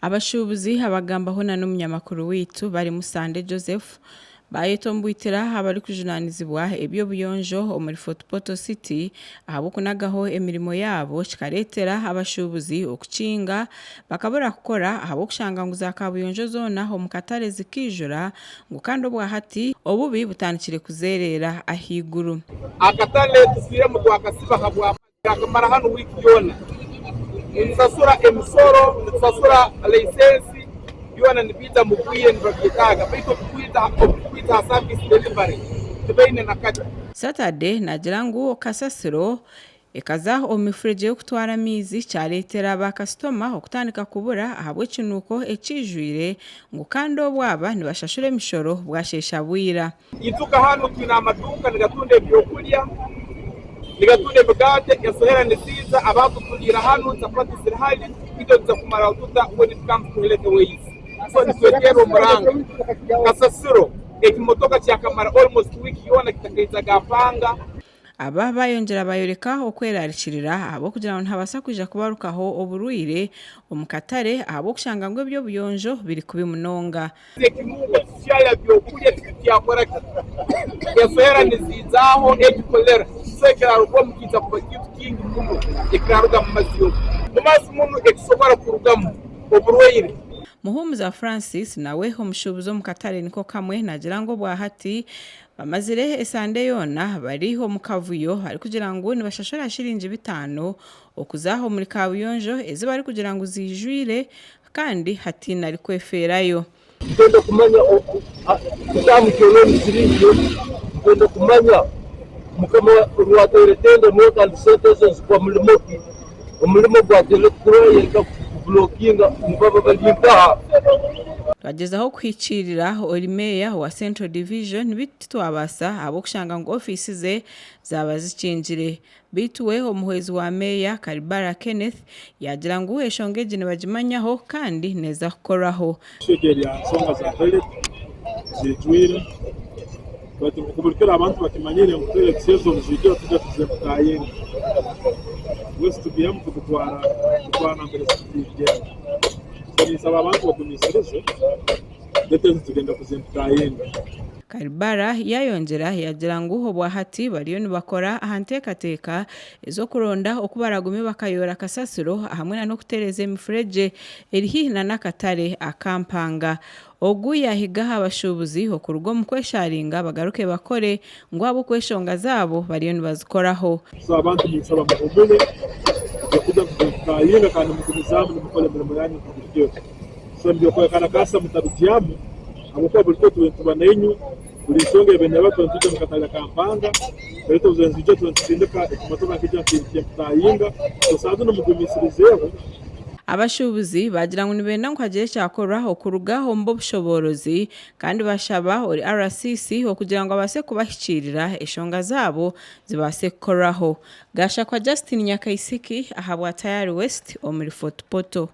abashubuzi abagambaho na n'umunyamakuru witu bari Musande Joseph bayitombwitira abari kujunanizibwa ebyo buyonjo muri Fort Portal City ahabo kunagaho emirimo yabo kikaretera abashubuzi okucinga bakabura gukora ahabo kushanga ngo zakabuyonjo zona ho mukatare zikijura ngo kandi obwa hati obubi butanikire kuzerera ahiguru akatale tusire mu twakasiba habwa akamara hano wiki yona nisasura emisoro nisasura license yona nibita mukwiye nibakitaga bito kuita service delivery tubaine nakati Saturday nagira ngo kasasiro ekaza omifreje yo kutwara mizi cyaretera ba customer okutandika kubura ahabwe kinuko ecijwire ngo kandi obwaba nibashashure mishoro bwashesha bwira ituka hano tuna amaduka nigatunde byokulya nigatunde bugate yasohera nisiza abantu kugira hano zapati sirhali bito zakumara ututa when it comes to health ways so niswekero muranga kasasiro ekimotoka cyakamara almost week yona kitakaita gapanga aba bayongera bayoreka okwerarikirira abo kugira ngo ntabasa kuja kubarukaho oburuire omukatare abo kushanga ngo byo buyonjo biri kubimunonga ekimungo cyaya byokulya cyakora yasohera nizizaho ekikolera sekera ruko mukita ku kitu kingi muno ekiraruga mu maziyo mumazi ekishobora kurugamo oburuire Muhumuza Francis nawe omushubuzo mukatare niko kamwe nagira ngo bwa hati bamazire esande yona bariho mukavuyo ari kugira ngo nibashashora shiringi 5 okuzaho muri kabuyonjo ezi bari kugira ngo zijwire kandi hati nari kweferayo ngenda kumanya cyamukyo shiringi ngenda kumanya mukama ruwatere tende mota lisentences kwa mulimo gwa telekreye blokinga mubaba balinka bagezaho kwicirira Olimeya wa Central Division bitwabasa abo kushanga ngo office ze zaba zicinjire bituwe omuhwezi wa meya Karibara Kenneth yagira ngo eshongeje nibajimanyaho kandi neza kukoraho shegeri ansonga za toilet zitwire kubulkira abantu bakimanyire ngo sezo mujije tujya kuzemutaye wese tubiyam kutwara mbere sikije nisaba abantu bakumisirize ndetse tugenda kuzemutaye Karibara yayongera yagira ngo obwa hati bariyo nibakora ahantekateka ezo kuronda okubaragumi bakayora kasasiro hamwe no kutereza emifreje erihi na nakatare akampanga ogu yahiga abashubuzi okurugo mu kwesharinga bagaruke bakore ngo abo kweshonga zabo bariyo nibazikoraho so abantu nisaba mu umule kuja kuzemutaye kandi mukumizamu nimukole mirimo yanyu kubiryo so mbyo kwa kana kasa mutabitiyamu abukwa bulito tubanenyu ulisonge bene bato ntuje mukatala kampanga beto uzenzijo tunsindika ekimotoka kijya kiyemutayinga so sadu no mugumisirizeho abashubuzi bagira ngo nibenda ngo hagire cyakora okuruga hombo bushoborozi kandi bashaba ori RCC kugira ngo abase kubahicirira eshonga zabo zibase koraho gasha kwa Justin Nyakaisiki ahabwa Tayari West omuri Fort Portal.